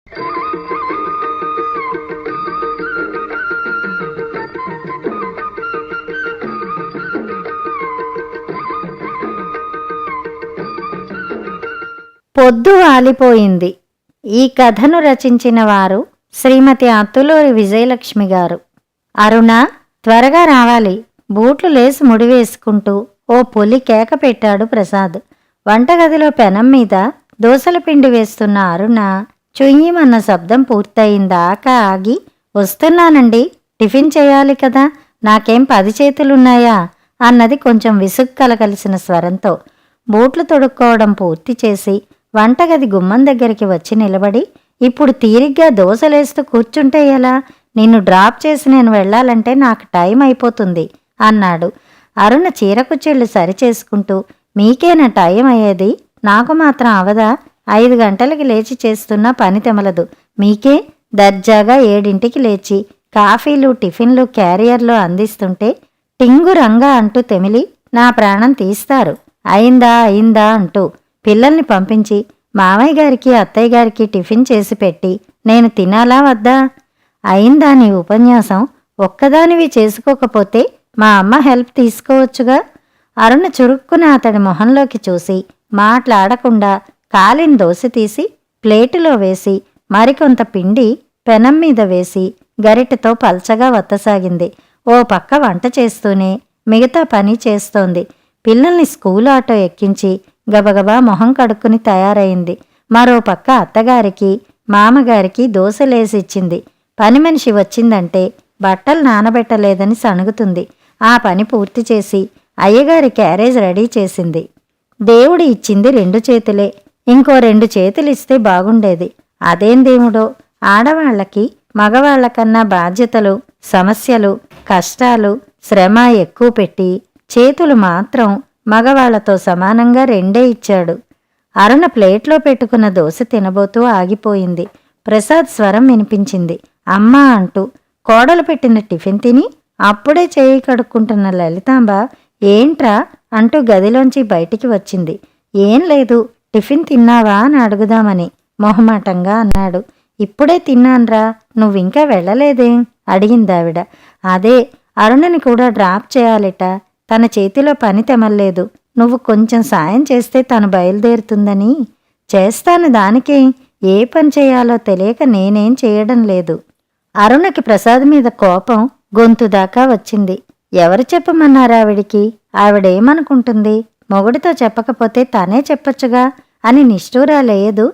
పొద్దు వాలిపోయింది. ఈ కథను రచించిన వారు శ్రీమతి అత్తులూరి విజయలక్ష్మి గారు. అరుణ, త్వరగా రావాలి, బూట్లు లేసి ముడివేసుకుంటూ ఓ పొలి కేక పెట్టాడు ప్రసాద్. వంటగదిలో పెనం మీద దోసల పిండి వేస్తున్న అరుణ చుయ్యమన్న శబ్దం పూర్తయిందాకా ఆగి, వస్తున్నానండి, టిఫిన్ చేయాలి కదా, నాకేం 10 చేతులున్నాయా అన్నది కొంచెం విసుగు కలగలిసిన స్వరంతో. బూట్లు తొడుక్కోవడం పూర్తి చేసి వంటగది గుమ్మం దగ్గరికి వచ్చి నిలబడి, ఇప్పుడు తీరిగ్గా దోశలేస్తూ కూర్చుంటే ఎలా? నిన్ను డ్రాప్ చేసి నేను వెళ్లాలంటే నాకు టైం అయిపోతుంది అన్నాడు. అరుణ చీరకుచ్చిళ్ళు సరిచేసుకుంటూ, మీకేనా టైం అయ్యేది, నాకు మాత్రం అవదా? 5 గంటలకి లేచి చేస్తున్న పని తెమలదు మీకే? దర్జాగా 7ంటికి లేచి కాఫీలు టిఫిన్లు క్యారియర్లు అందిస్తుంటే టింగు రంగా అంటూ తెమిలి నా ప్రాణం తీస్తారు. అయిందా అయిందా అంటూ పిల్లల్ని పంపించి మామయ్య గారికి అత్తయ్య గారికి టిఫిన్ చేసి పెట్టి నేను తినాలా వద్దా? అయిందా నీ ఉపన్యాసం? ఒక్కదానివి చేసుకోకపోతే మా అమ్మ హెల్ప్ తీసుకోవచ్చుగా. అరుణ చురుక్కున అతడి మొహంలోకి చూసి మాట్లాడకుండా కాలిన దోశ తీసి ప్లేటులో వేసి మరికొంత పిండి పెనం మీద వేసి గరిటెతో పల్చగా వత్తసాగింది. ఓ పక్క వంట చేస్తూనే మిగతా పని చేస్తోంది. పిల్లల్ని స్కూల్ ఆటో ఎక్కించి గబగబా మొహం కడుక్కుని తయారైంది. మరో పక్క అత్తగారికి మామగారికి దోశలేసిచ్చింది. పని మనిషి వచ్చిందంటే బట్టలు నానబెట్టలేదని సణుగుతుంది. ఆ పని పూర్తి చేసి అయ్యగారి క్యారేజ్ రెడీ చేసింది. దేవుడు ఇచ్చింది 2 చేతులే, ఇంకో 2 చేతులిస్తే బాగుండేది. అదేం దేవుడో, ఆడవాళ్లకి మగవాళ్లకన్నా బాధ్యతలు, సమస్యలు, కష్టాలు, శ్రమ ఎక్కువ పెట్టి చేతులు మాత్రం మగవాళ్లతో సమానంగా 2 ఇచ్చాడు. అరుణ ప్లేట్లో పెట్టుకున్న దోశ తినబోతూ ఆగిపోయింది. ప్రసాద్ స్వరం వినిపించింది, అమ్మా అంటూ. కోడలు పెట్టిన టిఫిన్ తిని అప్పుడే చేయి కడుక్కుంటున్న లలితాంబ ఏంట్రా అంటూ గదిలోంచి బయటికి వచ్చింది. ఏం లేదు, టిఫిన్ తిన్నావా అని అడుగుదామని మొహమాటంగా అన్నాడు. ఇప్పుడే తిన్నాన్రా, నువ్వింకా వెళ్ళలేదేం అడిగిందావిడ. అదే, అరుణని కూడా డ్రాప్ చేయాలిట, తన చేతిలో పని తెమల్లేదు, నువ్వు కొంచెం సాయం చేస్తే తను బయలుదేరుతుందని. చేస్తాను, దానికే, ఏ పని చేయాలో తెలియక నేనేం చేయడం లేదు. అరుణకి ప్రసాద్ మీద కోపం గొంతు దాకా వచ్చింది. ఎవరు చెప్పమన్నారావిడికి? ఆవిడేమనుకుంటుంది? మొగుడితో చెప్పకపోతే తనే చెప్పొచ్చుగా అని నిష్ఠూరాలేదు.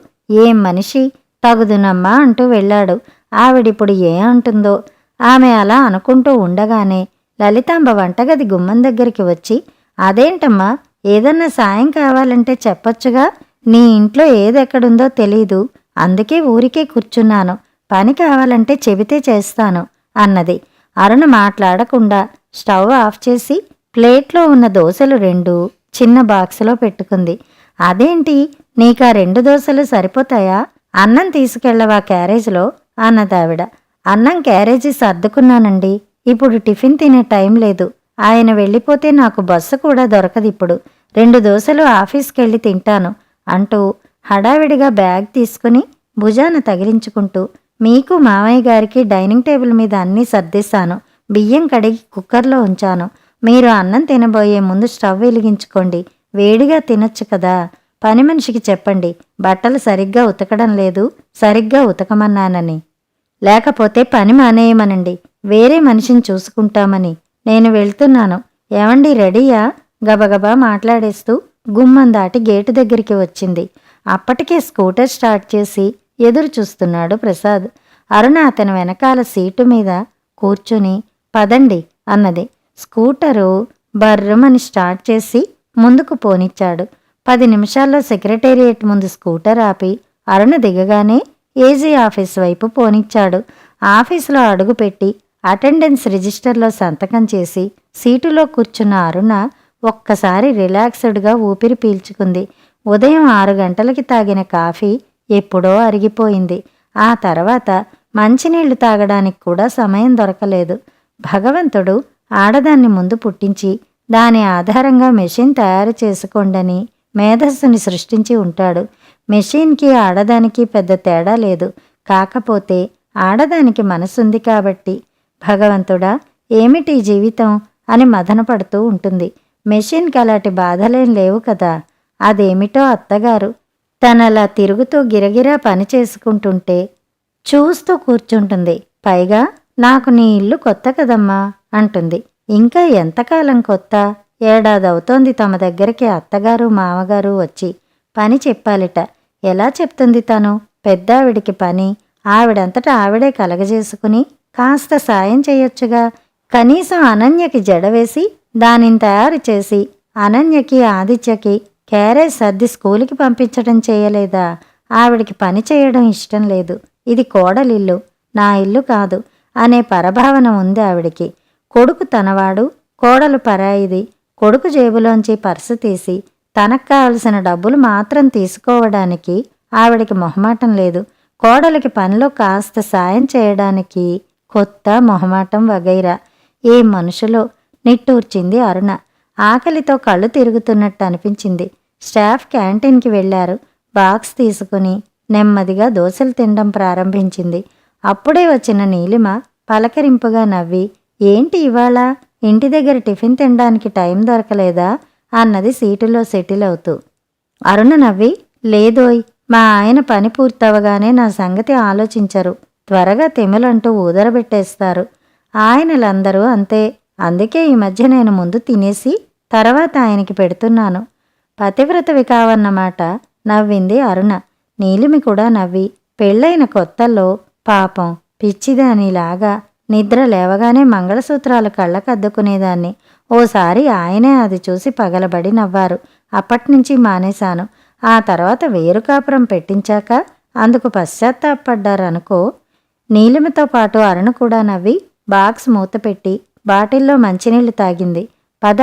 ఏం మనిషి, తగుదునమ్మా అంటూ వెళ్ళాడు. ఆవిడిప్పుడు ఏ అంటుందో. ఆమె అలా అనుకుంటూ ఉండగానే లలితాంబ వంటగది గుమ్మం దగ్గరికి వచ్చి, అదేంటమ్మా, ఏదన్నా సాయం కావాలంటే చెప్పొచ్చుగా, నీ ఇంట్లో ఏదెక్కడుందో తెలీదు, అందుకే ఊరికే కూర్చున్నాను, పని కావాలంటే చెబితే చేస్తాను అన్నది. అరుణ మాట్లాడకుండా స్టవ్ ఆఫ్ చేసి ప్లేట్లో ఉన్న దోశలు 2 చిన్న బాక్సులో పెట్టుకుంది. అదేంటి, నీకా 2 దోశలు సరిపోతాయా? అన్నం తీసుకెళ్లవా క్యారేజ్లో అన్నదావిడ. అన్నం క్యారేజీ సర్దుకున్నానండి, ఇప్పుడు టిఫిన్ తినే టైం లేదు, ఆయన వెళ్ళిపోతే నాకు బస్సు కూడా దొరకదిప్పుడు, 2 దోశలు ఆఫీస్కెళ్ళి తింటాను అంటూ హడావిడిగా బ్యాగ్ తీసుకుని భుజాన తగిలించుకుంటూ, మీకు మామయ్య గారికి డైనింగ్ టేబుల్ మీద అన్నీ సర్దేశాను, బియ్యం కడిగి కుక్కర్లో ఉంచాను, మీరు అన్నం తినబోయే ముందు స్టవ్ వెలిగించుకోండి, వేడిగా తినొచ్చు కదా, పని మనిషికి చెప్పండి బట్టలు సరిగ్గా ఉతకడం లేదు, సరిగ్గా ఉతకమన్నానని, లేకపోతే పని మానేయమనండి, వేరే మనిషిని చూసుకుంటామని. నేను వెళ్తున్నాను, ఏమండి రెడీయా? గబగబా మాట్లాడేస్తూ గుమ్మం దాటి గేటు దగ్గరికి వచ్చింది. అప్పటికే స్కూటర్ స్టార్ట్ చేసి ఎదురు చూస్తున్నాడు ప్రసాద్. అరుణ అతని వెనకాల సీటు మీద కూర్చుని పదండి అన్నది. స్కూటరు బర్రమని స్టార్ట్ చేసి ముందుకు పోనిచ్చాడు. 10 నిమిషాల్లో సెక్రటేరియట్ ముందు స్కూటర్ ఆపి అరుణ దిగగానే ఏజీ ఆఫీస్ వైపు పోనిచ్చాడు. ఆఫీసులో అడుగుపెట్టి అటెండెన్స్ రిజిస్టర్లో సంతకం చేసి సీటులో కూర్చున్న అరుణ ఒక్కసారి రిలాక్స్డ్గా ఊపిరి పీల్చుకుంది. ఉదయం 6 గంటలకి తాగిన కాఫీ ఎప్పుడో అరిగిపోయింది. ఆ తర్వాత మంచినీళ్లు తాగడానికి కూడా సమయం దొరకలేదు. భగవంతుడు ఆడదాన్ని ముందు పుట్టించి దాని ఆధారంగా మెషిన్ తయారు చేసుకోండని మేధస్సుని సృష్టించి ఉంటాడు. మెషిన్కి ఆడదానికి పెద్ద తేడా లేదు. కాకపోతే ఆడదానికి మనసుంది కాబట్టి. భగవంతుడా, ఏమిటి జీవితం అని మదనపడుతూ ఉంటుంది. మెషిన్కి అలాంటి బాధలేం లేవు కదా. అదేమిటో అత్తగారు తనలా తిరుగుతూ గిరగిరా పని చేసుకుంటుంటే చూస్తూ కూర్చుంటుంది. పైగా నాకు నీ ఇల్లు కొత్త కదమ్మా అంటుంది. ఇంకా ఎంతకాలం కొత్త? ఏడాదవుతోంది తమ దగ్గరికి అత్తగారు మామగారు వచ్చి పని చెప్పాలిట. ఎలా చెప్తుంది తను? పెద్దావిడికి పని ఆవిడంతటా ఆవిడే కలగజేసుకుని కాస్త సాయం చేయొచ్చుగా. కనీసం అనన్యకి జడవేసి దానిని తయారు చేసి అనన్యకి ఆదిత్యకి క్యారేజ్ సర్ది స్కూలుకి పంపించడం చేయలేదా? ఆవిడికి పని చేయడం ఇష్టం లేదు. ఇది కోడలిల్లు, నా ఇల్లు కాదు అనే పరభావన ఉంది ఆవిడికి. కొడుకు తనవాడు, కోడలు పరాయిది. కొడుకు జేబులోంచి పర్సు తీసి తనకు కావలసిన డబ్బులు మాత్రం తీసుకోవడానికి ఆవిడికి మొహమాటం లేదు. కోడలికి పనిలో కాస్త సాయం చేయడానికి కొత్త మొహమాటం వగైరా. ఏ మనుషులో నిట్టూర్చింది అరుణ. ఆకలితో కళ్ళు తిరుగుతున్నట్టు అనిపించింది. స్టాఫ్ క్యాంటీన్కి వెళ్లారు. బాక్స్ తీసుకుని నెమ్మదిగా దోశలు తినడం ప్రారంభించింది. అప్పుడే వచ్చిన నీలిమ పలకరింపుగా నవ్వి, ఏంటి ఇవాళ ఇంటి దగ్గర టిఫిన్ తినడానికి టైం దొరకలేదా అన్నది సీటులో సెటిల్ అవుతూ. అరుణ నవ్వి, లేదోయ్, మా ఆయన పని పూర్తవగానే నా సంగతి ఆలోచించరు. త్వరగా తెములంటూ ఊదరబెట్టేస్తారు. ఆయనలందరూ అంతే. అందుకే ఈ మధ్య నేను ముందు తినేసి తర్వాత ఆయనకి పెడుతున్నాను. పతివ్రతవి కావన్నమాట నవ్వింది అరుణ. నీలిమి కూడా నవ్వి, పెళ్ళైన కొత్తల్లో పాపం పిచ్చిదానిలాగా నిద్ర లేవగానే మంగళసూత్రాలు కళ్ళకద్దుకునేదాన్ని. ఓసారి ఆయనే అది చూసి పగలబడి నవ్వారు. అప్పట్నుంచి మానేశాను. ఆ తర్వాత వేరు కాపురం పెట్టించాక అందుకు పశ్చాత్తాపడ్డారనుకో. నీలిమతో పాటు అరుణ కూడా నవ్వి బాక్స్ మూతపెట్టి బాటిల్లో మంచినీళ్లు తాగింది. పద,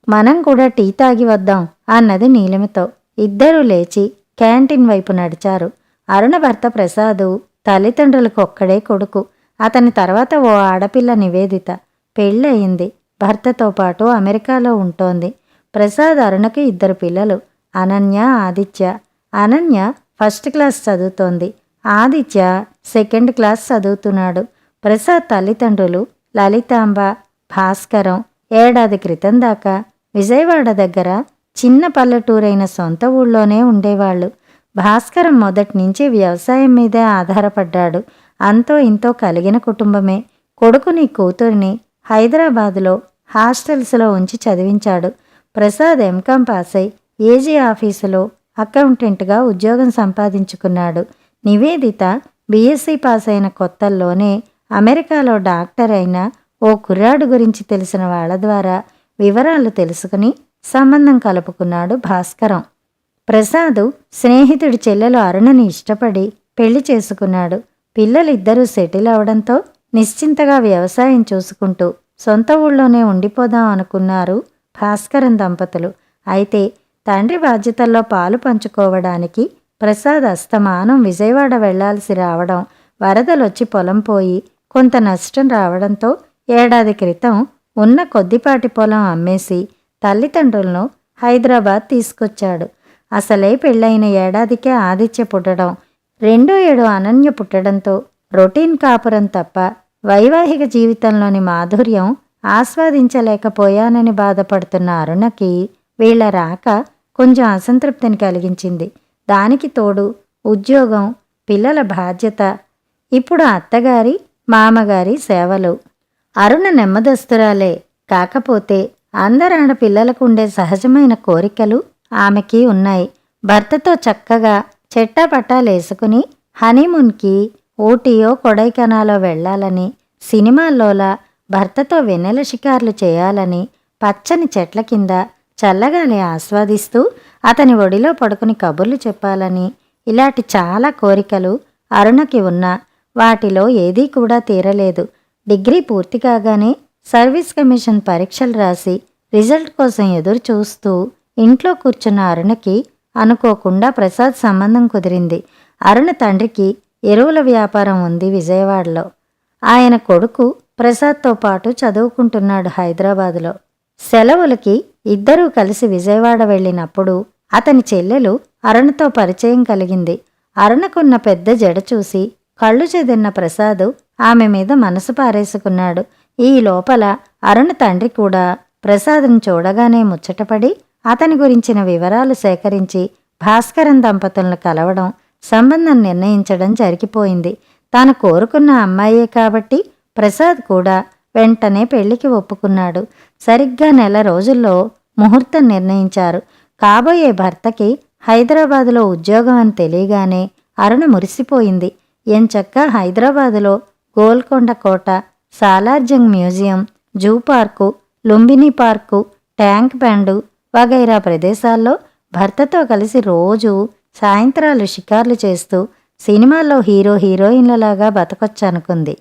మనం కూడా టీ తాగి వద్దాం అన్నది నీలిమతో. ఇద్దరూ లేచి క్యాంటీన్ వైపు నడిచారు. అరుణ భర్త ప్రసాదు తల్లిదండ్రులకు ఒక్కడే కొడుకు. అతని తర్వాత ఓ ఆడపిల్ల నివేదిత. పెళ్ళయింది. భర్తతో పాటు అమెరికాలో ఉంటోంది. ప్రసాద్ అరుణకి 2 పిల్లలు, అనన్య, ఆదిత్య. అనన్య ఫస్ట్ క్లాస్ చదువుతోంది. ఆదిత్య సెకండ్ క్లాస్ చదువుతున్నాడు. ప్రసాద్ తల్లిదండ్రులు లలితాంబ, భాస్కరం ఏడాది క్రితం దాకా విజయవాడ దగ్గర చిన్న పల్లెటూరైన సొంత ఊళ్ళోనే ఉండేవాళ్ళు. భాస్కరం మొదట్నుంచి వ్యవసాయం మీదే ఆధారపడ్డాడు. అంతో ఇంతో కలిగిన కుటుంబమే. కొడుకుని కూతురిని హైదరాబాదులో హాస్టల్స్లో ఉంచి చదివించాడు. ప్రసాద్ ఎంకాం పాస్ అయి ఏజీ ఆఫీసులో అకౌంటెంట్గా ఉద్యోగం సంపాదించుకున్నాడు. నివేదిత బీఎస్సీ పాస్ అయిన కొత్తల్లోనే అమెరికాలో డాక్టర్ అయిన ఓ కుర్రాడు గురించి తెలిసిన వాళ్ళ ద్వారా వివరాలు తెలుసుకుని సంబంధం కలుపుకున్నాడు భాస్కరం. ప్రసాదు స్నేహితుడి చెల్లెలు అరుణని ఇష్టపడి పెళ్లి చేసుకున్నాడు. పిల్లలిద్దరూ సెటిల్ అవడంతో నిశ్చింతగా వ్యవసాయం చూసుకుంటూ సొంత ఊళ్ళోనే ఉండిపోదాం అనుకున్నారు భాస్కరం దంపతులు. అయితే తండ్రి బాధ్యతల్లో పాలు పంచుకోవడానికి ప్రసాద్ అస్తమానం విజయవాడ వెళ్లాల్సి రావడం, వరదలొచ్చి పొలం పోయి కొంత నష్టం రావడంతో ఏడాది క్రితం ఉన్న కొద్దిపాటి పొలం అమ్మేసి తల్లిదండ్రులను హైదరాబాద్ తీసుకొచ్చాడు. అసలే పెళ్ళైన ఏడాదికే ఆదిత్య పుట్టడం, 2వ ఏడు అనన్య పుట్టడంతో రొటీన్ కాపురం తప్ప వైవాహిక జీవితంలోని మాధుర్యం ఆస్వాదించలేకపోయానని బాధపడుతున్న అరుణకి వీళ్ల రాక కొంచెం అసంతృప్తిని కలిగించింది. దానికి తోడు ఉద్యోగం, పిల్లల బాధ్యత, ఇప్పుడు అత్తగారి మామగారి సేవలు. అరుణ నెమ్మదస్తురాలే. కాకపోతే అందరాడ పిల్లలకుండే సహజమైన కోరికలు ఆమెకి ఉన్నాయి. భర్తతో చక్కగా చెట్టాపట్టాలేసుకుని హనీమూన్కి ఊటీయో కొడైకెనాలో వెళ్లాలని, సినిమాల్లోలా భర్తతో వెన్నెల షికార్లు చేయాలని, పచ్చని చెట్ల కింద చల్లగాలి ఆస్వాదిస్తూ అతని ఒడిలో పడుకుని కబుర్లు చెప్పాలని, ఇలాంటి చాలా కోరికలు అరుణకి ఉన్నా వాటిలో ఏదీ కూడా తీరలేదు. డిగ్రీ పూర్తి కాగానే సర్వీస్ కమిషన్ పరీక్షలు రాసి రిజల్ట్ కోసం ఎదురు చూస్తూ ఇంట్లో కూర్చున్న అరుణకి అనుకోకుండా ప్రసాద్ సంబంధం కుదిరింది. అరుణ తండ్రికి ఎరువుల వ్యాపారం ఉంది విజయవాడలో. ఆయన కొడుకు ప్రసాద్తో పాటు చదువుకుంటున్నాడు హైదరాబాదులో. సెలవులకి ఇద్దరూ కలిసి విజయవాడ వెళ్ళినప్పుడు అతని చెల్లెలు అరుణతో పరిచయం కలిగింది. అరుణకున్న పెద్ద జడ చూసి కళ్ళు చెదిరిన ప్రసాద్ ఆమె మీద మనసు పారేసుకున్నాడు. ఈ లోపల అరుణ తండ్రి కూడా ప్రసాద్ను చూడగానే ముచ్చటపడి అతని గురించిన వివరాలు సేకరించి భాస్కరన్ దంపతులను కలవడం, సంబంధం నిర్ణయించడం జరిగిపోయింది. తాను కోరుకున్న అమ్మాయే కాబట్టి ప్రసాద్ కూడా వెంటనే పెళ్లికి ఒప్పుకున్నాడు. సరిగ్గా నెల రోజుల్లో ముహూర్తం నిర్ణయించారు. కాబోయే భర్తకి హైదరాబాదులో ఉద్యోగం అని తెలియగానే అరుణ మురిసిపోయింది. ఎంచక్కా హైదరాబాదులో గోల్కొండ కోట, Salarjung museum, zoo park, Lumbini park, tank Bund వగైరా ప్రదేశాల్లో భర్తతో కలిసి రోజూ సాయంత్రాలు షికార్లు చేస్తూ సినిమాల్లో హీరో హీరోయిన్లలాగా బతకొచ్చనుకుంది.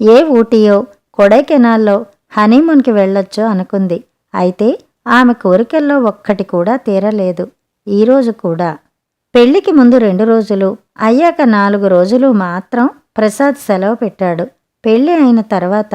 ఏ ఊటీయో కొడైకెనాల్లో హనీమూన్కి వెళ్ళొచ్చో అనుకుంది. అయితే ఆమె కోరికల్లో ఒక్కటి కూడా తీరలేదు. ఈరోజు కూడా. పెళ్లికి ముందు 2 రోజులు, అయ్యాక 4 రోజులు మాత్రం ప్రసాద్ సెలవు పెట్టాడు. పెళ్లి అయిన తర్వాత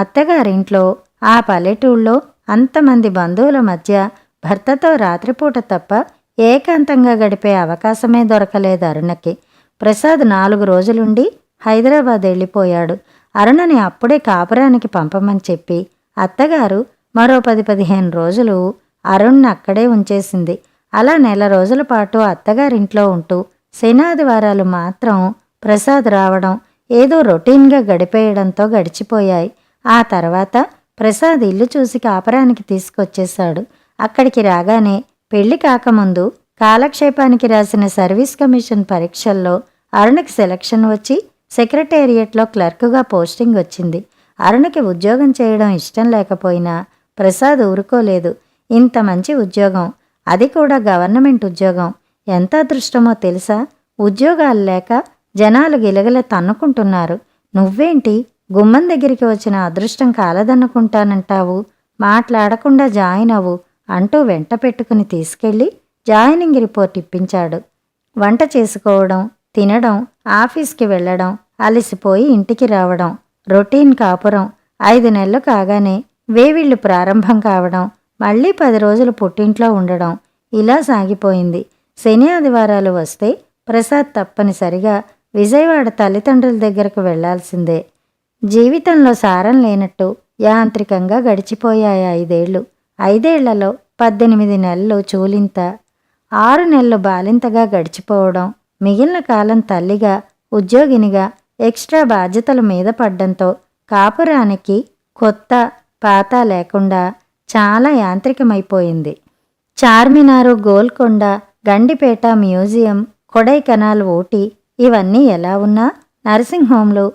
అత్తగారింట్లో ఆ పల్లెటూళ్ళలో అంతమంది బంధువుల మధ్య భర్తతో రాత్రిపూట తప్ప ఏకాంతంగా గడిపే అవకాశమే దొరకలేదు అరుణకి. ప్రసాద్ 4 రోజులుండి హైదరాబాద్ వెళ్ళిపోయాడు. అరుణని అప్పుడే కాపురానికి పంపమని చెప్పి అత్తగారు మరో 10-15 రోజులు అరుణ్ని అక్కడే ఉంచేసింది. అలా నెల రోజుల పాటు అత్తగారింట్లో ఉంటూ శనాదివారాలు మాత్రం ప్రసాద్ రావడం, ఏదో రొటీన్గా గడిపేయడంతో గడిచిపోయాయి. ఆ తర్వాత ప్రసాద్ ఇల్లు చూసి కాపురానికి తీసుకొచ్చేశాడు. అక్కడికి రాగానే పెళ్లి కాకముందు కాలక్షేపానికి రాసిన సర్వీస్ కమిషన్ పరీక్షల్లో అరుణకి సెలక్షన్ వచ్చి సెక్రటేరియట్లో క్లర్కుగా పోస్టింగ్ వచ్చింది. అరుణకి ఉద్యోగం చేయడం ఇష్టం లేకపోయినా ప్రసాద్ ఊరుకోలేదు. ఇంత మంచి ఉద్యోగం, అది కూడా గవర్నమెంట్ ఉద్యోగం, ఎంత అదృష్టమో తెలుసా? ఉద్యోగాలు లేక జనాలు గిలగిల తన్నుకుంటున్నారు. నువ్వేంటి గుమ్మం దగ్గరికి వచ్చిన అదృష్టం కాలదన్నుకుంటానంటావు? మాట్లాడకుండా జాయిన్ అవ్వు అంటూ వెంట పెట్టుకుని తీసుకెళ్లి జాయినింగ్ రిపోర్ట్ ఇప్పించాడు. వంట చేసుకోవడం, తినడం, ఆఫీస్కి వెళ్ళడం, అలసిపోయి ఇంటికి రావడం, రొటీన్ కాపురం. 5 నెలలు కాగానే వేవిళ్ళు ప్రారంభం కావడం, మళ్ళీ 10 రోజులు పుట్టింట్లో ఉండడం, ఇలా సాగిపోయింది. శని ఆదివారాలు వస్తే ప్రసాద్ తప్పనిసరిగా విజయవాడ తల్లిదండ్రుల దగ్గరకు వెళ్లాల్సిందే. జీవితంలో సారం లేనట్టు యాంత్రికంగా గడిచిపోయాయి 5 ఏళ్లు. 5 ఏళ్లలో 18 నెలలు చూలింత, 6 నెలలు బాలింతగా గడిచిపోవడం, మిగిలిన కాలం తల్లిగా, ఉద్యోగినిగా ఎక్స్ట్రా బాధ్యతల మీద పడ్డంతో కాపురానికి కొత్త పాత లేకుండా చాలా యాంత్రికమైపోయింది. చార్మినారు, గోల్కొండ, గండిపేట మ్యూజియం, కొడైకెనాల్, ఊటీ ఇవన్నీ ఎలా ఉన్నా నర్సింగ్ హోంలు,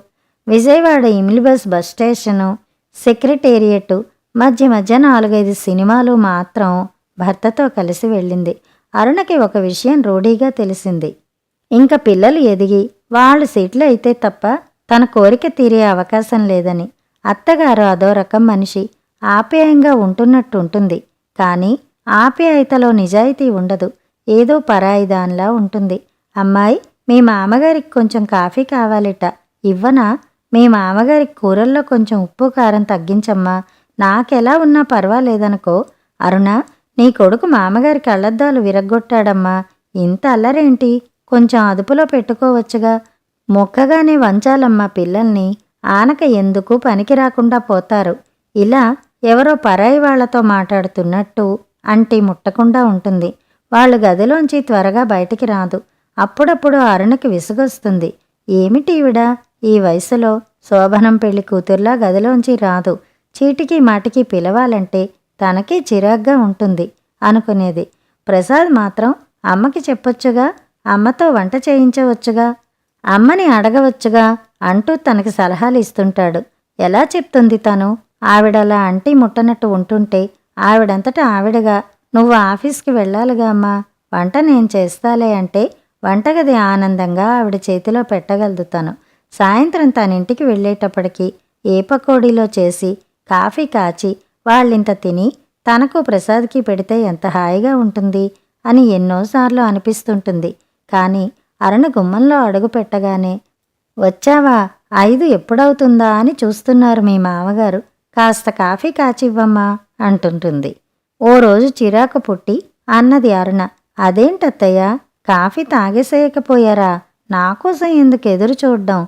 విజయవాడ ఇమిలిబస్ బస్ స్టేషను, సెక్రటేరియట్, మధ్య మధ్య 4-5 సినిమాలు మాత్రం భర్తతో కలిసి వెళ్ళింది. అరుణకి ఒక విషయం రూఢీగా తెలిసింది. ఇంక పిల్లలు ఎదిగి వాళ్ళు సెటిల్ అయితే తప్ప తన కోరిక తీరే అవకాశం లేదని. అత్తగారు అదో రకం మనిషి. ఆప్యాయంగా ఉంటున్నట్టుంటుంది, కానీ ఆప్యాయతలో నిజాయితీ ఉండదు. ఏదో పరాయిదాన్లా ఉంటుంది. అమ్మాయి, మీ మామగారికి కొంచెం కాఫీ కావాలిట, ఇవ్వనా? మీ మామగారికి కూరల్లో కొంచెం ఉప్పు కారం తగ్గించమ్మా, నాకెలా ఉన్నా పర్వాలేదనుకో. అరుణ, నీ కొడుకు మామగారి కళ్ళద్దాలు విరగ్గొట్టాడమ్మా, ఇంత అల్లరేంటి? కొంచెం అదుపులో పెట్టుకోవచ్చుగా. మొక్కగానే వంచాలమ్మా పిల్లల్ని, ఆనక ఎందుకు పనికి రాకుండా పోతారు. ఇలా ఎవరో పరాయి వాళ్లతో మాట్లాడుతున్నట్టు అంటి ముట్టకుండా ఉంటుంది. వాళ్ళు గదిలోంచి త్వరగా బయటికి రాదు. అప్పుడప్పుడు అరుణకి విసుగొస్తుంది. ఏమిటీవిడా ఈ వయసులో శోభనం పెళ్లి కూతుర్లా గదిలోంచి రాదు, చీటికి మాటికి పిలవాలంటే తనకే చిరాగ్గా ఉంటుంది అనుకునేది. ప్రసాద్ మాత్రం అమ్మకి చెప్పొచ్చుగా, అమ్మతో వంట చేయించవచ్చుగా, అమ్మని అడగవచ్చుగా అంటూ తనకి సలహాలు ఇస్తుంటాడు. ఎలా చెప్తుంది తను? ఆవిడలా అంటి ముట్టనట్టు ఉంటుంటే ఆవిడంతటా ఆవిడగా, నువ్వు ఆఫీస్కి వెళ్ళాలిగా అమ్మా, వంట నేను చేస్తాలే అంటే వంటగది ఆనందంగా ఆవిడ చేతిలో పెట్టగలదు తను. సాయంత్రం తనింటికి వెళ్ళేటప్పటికి ఏ పకోడీలో చేసి కాఫీ కాచి వాళ్ళింత తిని తనకు ప్రసాద్కి పెడితే ఎంత హాయిగా ఉంటుంది అని ఎన్నోసార్లు అనిపిస్తుంటుంది. కానీ అరుణ గుమ్మంలో అడుగు పెట్టగానే, వచ్చావా, 5 ఎప్పుడవుతుందా అని చూస్తున్నారు మీ మామగారు, కాస్త కాఫీ కాచివ్వమ్మా అంటుంటుంది. ఓ రోజు చిరాకు పుట్టి అన్నది అరుణ, అదేంటత్తయ్య, కాఫీ తాగేసేయకపోయారా? నా కోసం ఎందుకు ఎదురు చూడ్డం?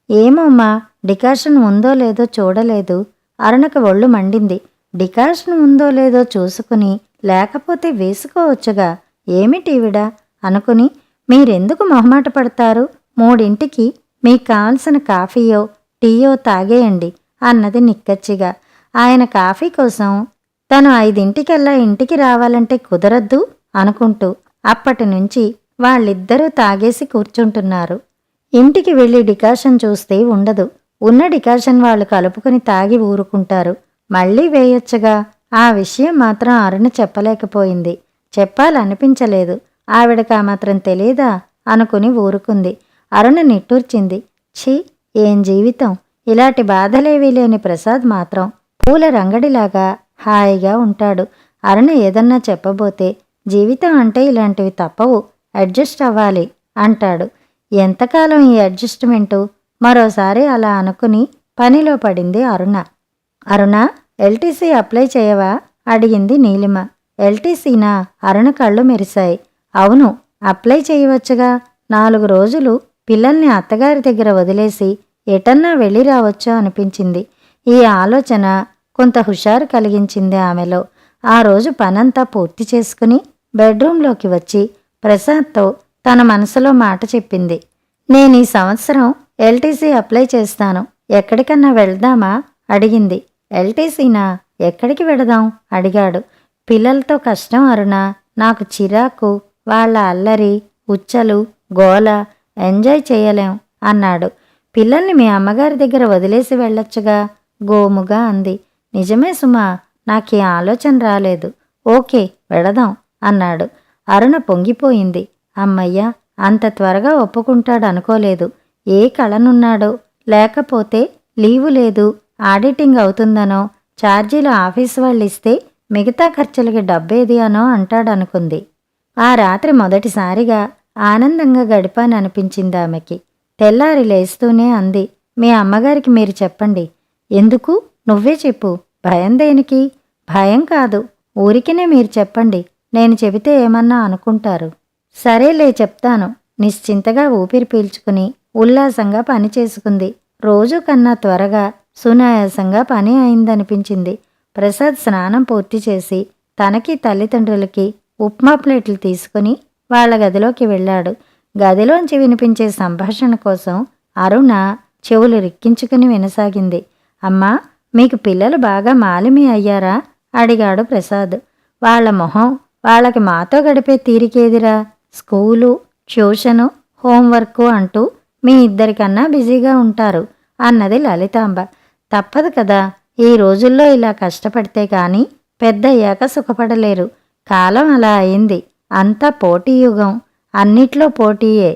ఏమోమ్మా, డికాషన్ ఉందో లేదో చూడలేదు. అరుణకు ఒళ్ళు మండింది. డికాషన్ ఉందో లేదో చూసుకుని లేకపోతే వేసుకోవచ్చుగా, ఏమిటీవిడా అనుకుని, మీరెందుకు మొహమాట పడతారు? 3ంటికి మీకు కావలసిన కాఫీయో టీయో తాగేయండి అన్నది నిక్కచ్చిగా. ఆయన కాఫీ కోసం తను 5ంటికల్లా ఇంటికి రావాలంటే కుదరద్దు అనుకుంటూ అప్పటినుంచి వాళ్ళిద్దరూ తాగేసి కూర్చుంటున్నారు. ఇంటికి వెళ్ళి డికాషన్ చూస్తే ఉండదు. ఉన్న డికాషన్ వాళ్ళు కలుపుకుని తాగి ఊరుకుంటారు. మళ్ళీ వేయొచ్చుగా. ఆ విషయం మాత్రం అరుణ చెప్పలేకపోయింది. చెప్పాలనిపించలేదు. ఆవిడకా మాత్రం తెలీదా అనుకుని ఊరుకుంది. అరుణ నిట్టూర్చింది. ఛీ, ఏం జీవితం! ఇలాంటి బాధలేవీ లేని ప్రసాద్ మాత్రం పూల రంగడిలాగా హాయిగా ఉంటాడు. అరుణ ఏదన్నా చెప్పబోతే, జీవితం అంటే ఇలాంటివి తప్పవు, అడ్జస్ట్ అవ్వాలి అంటాడు. ఎంతకాలం ఈ అడ్జస్ట్మెంటు? మరోసారి అలా అనుకుని పనిలో పడింది అరుణ. అరుణ, ఎల్టీసీ అప్లై చేయవా అడిగింది నీలిమ. ఎల్టీసీనా? అరుణ కళ్ళు మెరిశాయి. అవును, అప్లై చేయవచ్చుగా. 4 రోజులు పిల్లల్ని అత్తగారి దగ్గర వదిలేసి ఎటన్నా వెళ్ళి రావచ్చో అనిపించింది. ఈ ఆలోచన కొంత హుషారు కలిగించింది ఆమెలో. ఆ రోజు పనంతా పూర్తి చేసుకుని బెడ్రూంలోకి వచ్చి ప్రసాద్తో తన మనసులో మాట చెప్పింది. నేను ఈ సంవత్సరం ఎల్టీసీ అప్లై చేస్తాను. ఎక్కడికన్నా వెళ్దామా అడిగింది. ఎల్టీసీనా? ఎక్కడికి వెడదాం అడిగాడు. పిల్లలతో కష్టం అరుణ, నాకు చిరాకు. వాళ్ళ అల్లరి, ఉచ్చలు, గోల ఎంజాయ్ చేయలేం అన్నాడు. పిల్లల్ని మీ అమ్మగారి దగ్గర వదిలేసి వెళ్ళొచ్చుగా గోముగా అంది. నిజమే సుమా, నాకీ ఆలోచన రాలేదు. ఓకే, వెడదాం అన్నాడు. అరుణ పొంగిపోయింది. అమ్మయ్య, అంత త్వరగా ఒప్పుకుంటాడనుకోలేదు. ఏ కళనున్నాడో, లేకపోతే లీవు లేదు, ఆడిటింగ్ అవుతుందనో, ఛార్జీలు ఆఫీసు వాళ్ళిస్తే మిగతా ఖర్చులకి డబ్బేది అనో అంటాడనుకుంది. ఆ రాత్రి మొదటిసారిగా ఆనందంగా గడిపాననిపించింది ఆమెకి. తెల్లారి లేస్తూనే అంది, మీ అమ్మగారికి మీరు చెప్పండి. ఎందుకు? నువ్వే చెప్పు. భయం దేనికి? భయం కాదు, ఊరికినే మీరు చెప్పండి. నేను చెబితే ఏమన్నా అనుకుంటారు. సరేలే, చెప్తాను. నిశ్చింతగా ఊపిరి పీల్చుకుని ఉల్లాసంగా పని చేసుకుంది. రోజు కన్నా త్వరగా సునాయాసంగా పని అయిందనిపించింది. ప్రసాద్ స్నానం పూర్తి చేసి తనకి తల్లిదండ్రులకి ఉప్మా ప్లేట్లు తీసుకుని వాళ్ల గదిలోకి వెళ్ళాడు. గదిలోంచి వినిపించే సంభాషణ కోసం అరుణ చెవులు రిక్కించుకుని వినసాగింది. అమ్మా, మీకు పిల్లలు బాగా మాలిమి అయ్యారా అడిగాడు ప్రసాద్. వాళ్ల మొహం, వాళ్ళకి మాతో గడిపే తీరికేదిరా? స్కూలు, ట్యూషను, హోంవర్కు అంటూ మీ ఇద్దరికన్నా బిజీగా ఉంటారు అన్నది లలితాంబ. తప్పదు కదా, ఈ రోజుల్లో ఇలా కష్టపడితే గాని పెద్దయ్యాక సుఖపడలేరు. కాలం అలా అయింది. అంతా పోటీయుగం. అన్నిట్లో పోటీయే.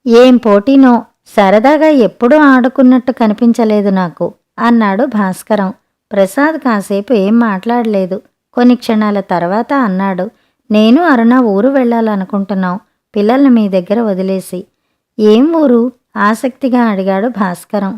ఏం పోటీనో, సరదాగా ఎప్పుడూ ఆడుకున్నట్టు కనిపించలేదు నాకు అన్నాడు భాస్కరం. ప్రసాద్ కాసేపు ఏం మాట్లాడలేదు. కొన్ని క్షణాల తర్వాత అన్నాడు, నేను అరుణ ఊరు వెళ్ళాలనుకుంటున్నాం, పిల్లల్ని మీ దగ్గర వదిలేసి. ఏం ఊరు ఆసక్తిగా అడిగాడు భాస్కరం.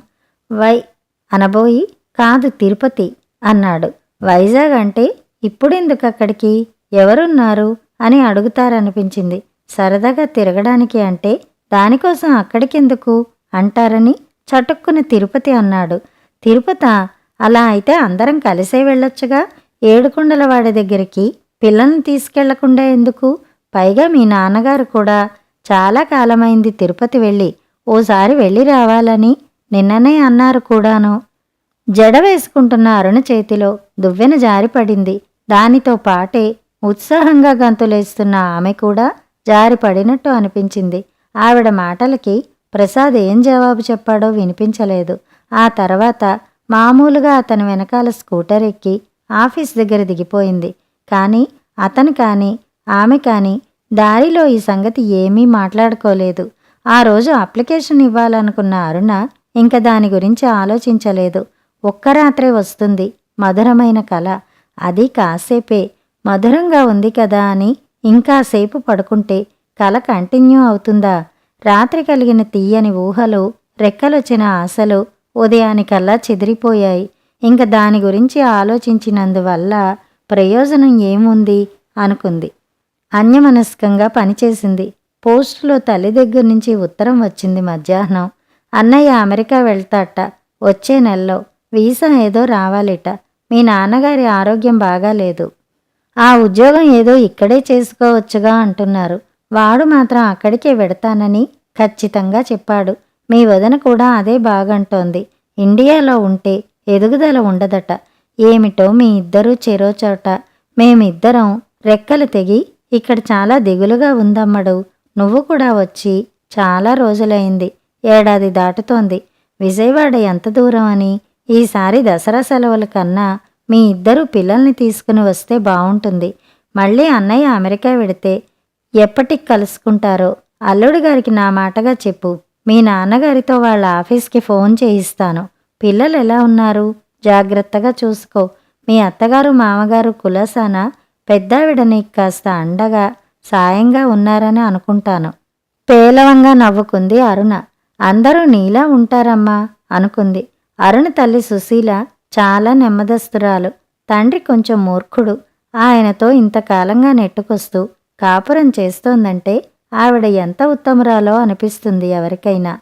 అనబోయి, కాదు తిరుపతి అన్నాడు. వైజాగ్ అంటే ఇప్పుడెందుకు అక్కడికి? ఎవరున్నారు అని అడుగుతారనిపించింది. సరదాగా తిరగడానికి అంటే దానికోసం అక్కడికెందుకు అంటారని చటుక్కున తిరుపతి అన్నాడు. తిరుపతా? అలా అయితే అందరం కలిసే వెళ్ళొచ్చుగా. ఏడుకొండలవాడి దగ్గరికి పిల్లల్ని తీసుకెళ్లకుండా ఎందుకు? పైగా మీ నాన్నగారు కూడా చాలా కాలమైంది తిరుపతి వెళ్ళి, ఓసారి వెళ్ళి రావాలని నిన్ననే అన్నారు కూడాను. జడ వేసుకుంటున్న అరుణ చేతిలో దువ్వెన జారిపడింది. దానితో పాటే ఉత్సాహంగా గంతులేస్తున్న ఆమె కూడా జారిపడినట్టు అనిపించింది. ఆవిడ మాటలకి ప్రసాద్ ఏం జవాబు చెప్పాడో వినిపించలేదు. ఆ తర్వాత మామూలుగా అతని వెనకాల స్కూటర్ ఎక్కి ఆఫీస్ దగ్గర దిగిపోయింది. కానీ అతను కానీ ఆమె కానీ దారిలో ఈ సంగతి ఏమీ మాట్లాడుకోలేదు. ఆ రోజు అప్లికేషన్ ఇవ్వాలనుకున్న అరుణ ఇంక దాని గురించి ఆలోచించలేదు. ఒక్క రాత్రే వస్తుంది మధురమైన కల, అది కాసేపే. మధురంగా ఉంది కదా అని ఇంకాసేపు పడుకుంటే కల కంటిన్యూ అవుతుందా? రాత్రి కలిగిన తీయని ఊహలు, రెక్కలొచ్చిన ఆశలు ఉదయానికల్లా చెదిరిపోయాయి. ఇంక దాని గురించి ఆలోచించినందువల్ల ప్రయోజనం ఏముంది అనుకుంది. అన్యమనస్కంగా పనిచేసింది. పోస్టులో తల్లి దగ్గర నుంచి ఉత్తరం వచ్చింది మధ్యాహ్నం. అన్నయ్య అమెరికా వెళ్తాట, వచ్చే నెలలో వీసా ఏదో రావాలిట. మీ నాన్నగారి ఆరోగ్యం బాగాలేదు. ఆ ఉద్యోగం ఏదో ఇక్కడే చేసుకోవచ్చుగా అంటున్నారు. వాడు మాత్రం అక్కడికే వెడతానని ఖచ్చితంగా చెప్పాడు. మీ వదిన కూడా అదే బాగంటోంది. ఇండియాలో ఉంటే ఎదుగుదల ఉండదట. ఏమిటో మీ ఇద్దరూ చెరో చోట. మేమిద్దరం రెక్కలు తెగి ఇక్కడ చాలా దిగులుగా ఉందమ్మడు. నువ్వు కూడా వచ్చి చాలా రోజులైంది. ఏడాది దాటుతోంది. విజయవాడ ఎంత దూరం అని. ఈసారి దసరా సెలవుల కన్నా మీ ఇద్దరూ పిల్లల్ని తీసుకుని వస్తే బావుంటుంది. మళ్ళీ అన్నయ్య అమెరికా వెడితే ఎప్పటికి కలుసుకుంటారో అల్లుడి గారికి నా మాటగా చెప్పు. మీ నాన్నగారితో వాళ్ళ ఆఫీస్కి ఫోన్ చేయిస్తాను. పిల్లలు ఎలా ఉన్నారు? జాగ్రత్తగా చూసుకో. మీ అత్తగారు మామగారు కులాసానా? పెద్దావిడ నీకు కాస్త అండగా సాయంగా ఉన్నారని అనుకుంటాను. పేలవంగా నవ్వుకుంది అరుణ. అందరూ నీలా ఉంటారమ్మా అనుకుంది. అరుణ తల్లి సుశీల చాలా నెమ్మదస్తురాలు. తండ్రి కొంచెం మూర్ఖుడు. ఆయనతో ఇంతకాలంగా నెట్టుకొస్తూ కాపురం చేస్తోందంటే ఆవిడ ఎంత ఉత్తమురాలో అనిపిస్తుంది ఎవరికైనా.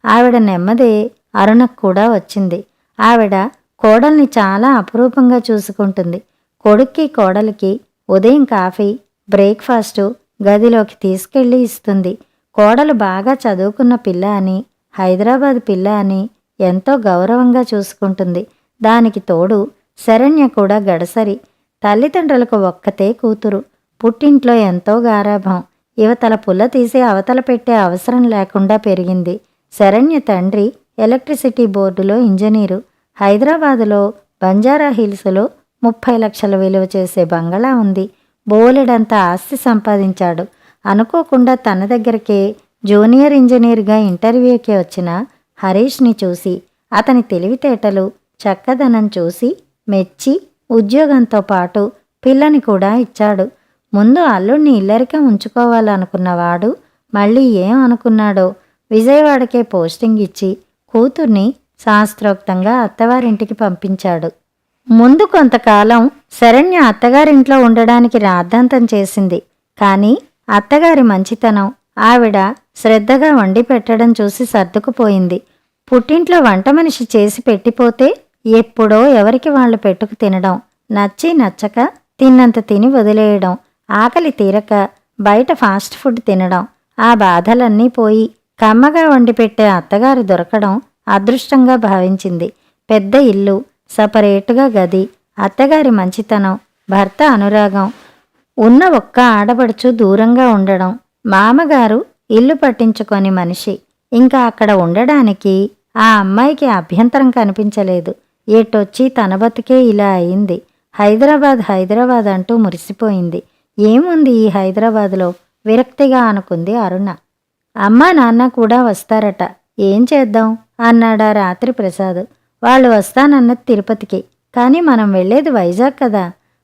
ఆవిడ నెమ్మదే అరుణకు కూడా వచ్చింది. ఆవిడ కోడల్ని చాలా అపురూపంగా చూసుకుంటుంది. కొడుక్కి కోడలికి ఉదయం కాఫీ, బ్రేక్ఫాస్టు గదిలోకి తీసుకెళ్ళి ఇస్తుంది. కోడలు బాగా చదువుకున్న పిల్ల అని, హైదరాబాద్ పిల్ల అని ఎంతో గౌరవంగా చూసుకుంటుంది. దానికి తోడు శరణ్య కూడా గడసరి. తల్లిదండ్రులకు ఒక్కతే కూతురు. పుట్టింట్లో ఎంతో గారాభం. యువతల పుల్ల తీసి అవతల పెట్టే అవసరం లేకుండా పెరిగింది. శరణ్య తండ్రి ఎలక్ట్రిసిటీ బోర్డులో ఇంజనీరు. హైదరాబాదులో బంజారా హిల్స్లో 30 లక్షల విలువ చేసే బంగళా ఉంది. బోలెడంత ఆస్తి సంపాదించాడు. అనుకోకుండా తన దగ్గరికే జూనియర్ ఇంజనీర్గా ఇంటర్వ్యూకి వచ్చిన హరీష్ని చూసి, అతని తెలివితేటలు చక్కదనం చూసి మెచ్చి ఉద్యోగంతో పాటు పిల్లని కూడా ఇచ్చాడు. ముందు అల్లుణ్ణి ఇల్లరికం ఉంచుకోవాలనుకున్నవాడు మళ్ళీ ఏం అనుకున్నాడో విజయవాడకే పోస్టింగ్ ఇచ్చి కూతుర్ని శాస్త్రోక్తంగా అత్తవారింటికి పంపించాడు. ముందు కొంతకాలం శరణ్య అత్తగారింట్లో ఉండడానికి రాద్ధాంతం చేసింది. కానీ అత్తగారి మంచితనం, ఆవిడ శ్రద్ధగా వండి పెట్టడం చూసి సర్దుకుపోయింది. పుట్టింట్లో వంట మనిషి చేసి పెట్టిపోతే ఎప్పుడో ఎవరికి వాళ్ళు పెట్టుకు తినడం, నచ్చి నచ్చక తిన్నంత తిని వదిలేయడం, ఆకలి తీరక బయట ఫాస్ట్ ఫుడ్ తినడం, ఆ బాధలన్నీ పోయి కమ్మగా వండి పెట్టే అత్తగారు దొరకడం అదృష్టంగా భావించింది. పెద్ద ఇల్లు, సపరేటుగా గది, అత్తగారి మంచితనం, భర్త అనురాగం, ఉన్న ఒక్క ఆడబడుచు దూరంగా ఉండడం, మామగారు ఇల్లు పట్టించుకొని మనిషి. ఇంకా అక్కడ ఉండడానికి ఆ అమ్మాయికి అభ్యంతరం కనిపించలేదు. ఎటొచ్చి తన బతికే ఇలా అయింది. హైదరాబాద్ హైదరాబాద్ అంటూ మురిసిపోయింది. ఏముంది ఈ హైదరాబాదులో? విరక్తిగా అనుకుంది అరుణ. అమ్మా నాన్న కూడా వస్తారట. ఏం చేద్దాం అన్నాడా రాత్రి ప్రసాద్. వాళ్ళు వస్తానన్నది తిరుపతికి, కానీ మనం వెళ్ళేది వైజాగ్ కదా.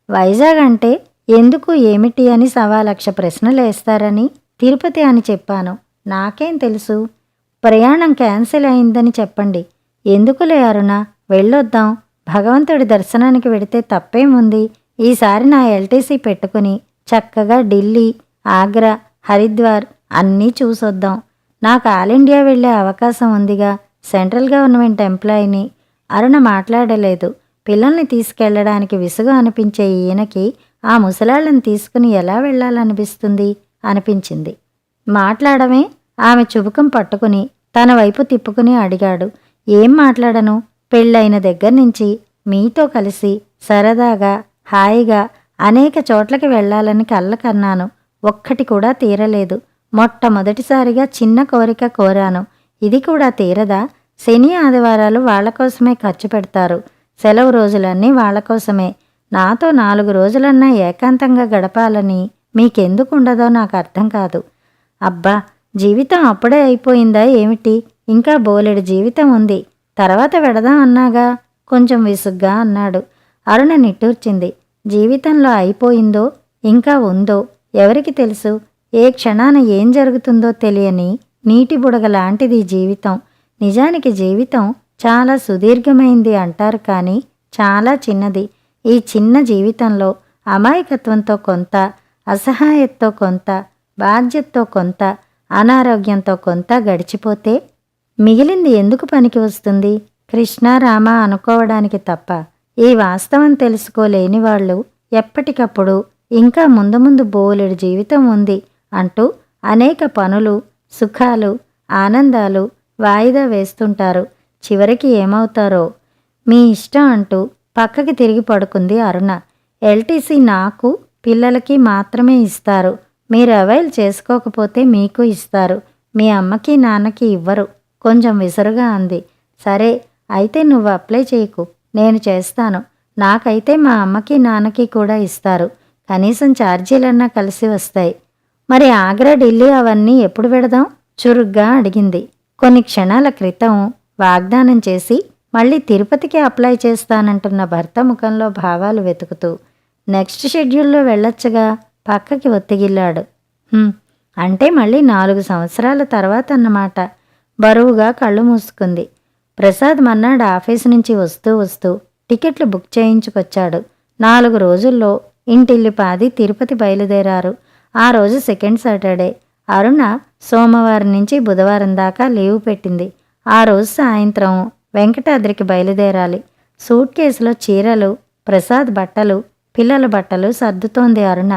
వైజాగ్ అంటే ఎందుకు ఏమిటి అని 1,00,000 ప్రశ్నలు వేస్తారని తిరుపతి అని చెప్పాను. నాకేం తెలుసు? ప్రయాణం క్యాన్సిల్ అయిందని చెప్పండి. ఎందుకులే అరుణ, వెళ్ళొద్దాం. భగవంతుడి దర్శనానికి వెడితే తప్పేముంది? ఈసారి నా ఎల్టీసీ పెట్టుకుని చక్కగా ఢిల్లీ, ఆగ్రా, హరిద్వార్ అన్నీ చూసొద్దాం. నాకు ఆల్ ఇండియా వెళ్ళే అవకాశం ఉందిగా, సెంట్రల్ గవర్నమెంట్ ఎంప్లాయీని. అరుణ మాట్లాడలేదు. పిల్లల్ని తీసుకెళ్లడానికి విసుగు అనిపించే ఈయనకి ఆ ముసలాళ్ళని తీసుకుని ఎలా వెళ్లాలనిపిస్తుంది అనిపించింది. మాట్లాడమే. ఆమె చుబుకం పట్టుకుని తన వైపు తిప్పుకుని అడిగాడు. ఏం మాట్లాడను? పెళ్ళైన దగ్గర్నుంచి మీతో కలిసి సరదాగా హాయిగా అనేక చోట్లకి వెళ్లాలని కళ్ళ కన్నాను. ఒక్కటి కూడా తీరలేదు. మొట్టమొదటిసారిగా చిన్న కోరిక కోరాను. ఇది కూడా తీరదా? శని ఆదివారాలు వాళ్ల కోసమే ఖర్చు పెడతారు. సెలవు రోజులన్నీ వాళ్ల కోసమే. నాతో 4 రోజులన్నా ఏకాంతంగా గడపాలని మీకెందుకుండదో నాకు అర్థం కాదు. అబ్బా, జీవితం అప్పుడే అయిపోయిందా ఏమిటి? ఇంకా బోలెడు జీవితం ఉంది. తర్వాత వెడదాం అన్నాగా కొంచెం విసుగ్గా అన్నాడు. అరుణ నిట్టూర్చింది. జీవితంలో అయిపోయిందో ఇంకా ఉందో ఎవరికి తెలుసు? ఏ క్షణాన ఏం జరుగుతుందో తెలియని నీటి బుడగ లాంటిది జీవితం. నిజానికి జీవితం చాలా సుదీర్ఘమైంది అంటారు, కానీ చాలా చిన్నది. ఈ చిన్న జీవితంలో అమాయకత్వంతో కొంత, అసహాయతతో కొంత, బాధ్యతతో కొంత, అనారోగ్యంతో కొంత గడిచిపోతే మిగిలింది ఎందుకు పనికి వస్తుంది? కృష్ణ రామ అనుకోవడానికి తప్ప ఈ వాస్తవం తెలుసుకోలేని వాళ్ళు ఎప్పటికప్పుడు ఇంకా ముందు ముందు బోలెడు జీవితం ఉంది అంటూ అనేక పనులు, సుఖాలు, ఆనందాలు వాయిదా వేస్తుంటారు. చివరికి ఏమవుతారో మీ ఇష్టం అంటూ పక్కకి తిరిగి పడుకుంది అరుణ. ఎల్టీసీ నాకు, పిల్లలకి మాత్రమే ఇస్తారు. మీరు అవైల్ చేసుకోకపోతే మీకు ఇస్తారు. మీ అమ్మకి నాన్నకి ఇవ్వరు. కొంచెం విసురుగా అంది. సరే అయితే నువ్వు అప్లై చేయకు, నేను చేస్తాను. నాకైతే మా అమ్మకి నాన్నకి కూడా ఇస్తారు. కనీసం ఛార్జీలన్నా కలిసి వస్తాయి. మరి ఆగ్రా, ఢిల్లీ అవన్నీ ఎప్పుడు పెడదాం? చురుగ్గా అడిగింది. కొన్ని క్షణాల క్రితం వాగ్దానం చేసి మళ్ళీ తిరుపతికి అప్లై చేస్తానంటున్న భర్త ముఖంలో భావాలు వెతుకుతూ నెక్స్ట్ షెడ్యూల్లో వెళ్ళొచ్చుగా పక్కకి ఒత్తిగిల్లాడు. అంటే మళ్ళీ 4 సంవత్సరాల తర్వాత అన్నమాట. బరువుగా కళ్ళు మూసుకుంది. ప్రసాద్ మన్నాడు ఆఫీసు నుంచి వస్తూ వస్తూ టికెట్లు బుక్ చేయించుకొచ్చాడు. 4 రోజుల్లో ఇంటిల్లిపాది తిరుపతి బయలుదేరారు. ఆ రోజు సెకండ్ సాటర్డే. అరుణ సోమవారం నుంచి బుధవారం దాకా లీవ్ పెట్టింది. ఆ రోజు సాయంత్రం వెంకటాద్రికి బయలుదేరాలి. సూట్ కేసులో చీరలు, ప్రసాద్ బట్టలు, పిల్లల బట్టలు సర్దుతోంది అరుణ.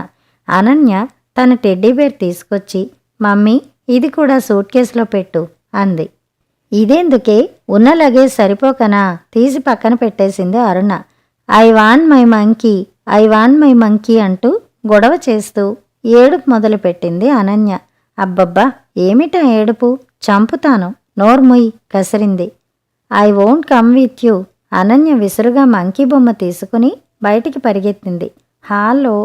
అనన్య తన టెడ్డీబేర్ తీసుకొచ్చి మమ్మీ ఇది కూడా సూట్ కేసులో పెట్టు అంది. ఇదేందుకే, ఉన్న లగేజ్ సరిపోకనా తీసి పక్కన పెట్టేసింది Aruna. I want my monkey, I want my monkey అంటూ గొడవ చేస్తూ ఏడుపు మొదలుపెట్టింది అనన్య. అబ్బబ్బా ఏమిటా ఏడుపు, చంపుతాను, నోర్ముయ్ కసిరింది. I won't come with you. Ananya విసురుగా మంకీ బొమ్మ తీసుకుని బయటికి పరిగెత్తింది. హాల్లో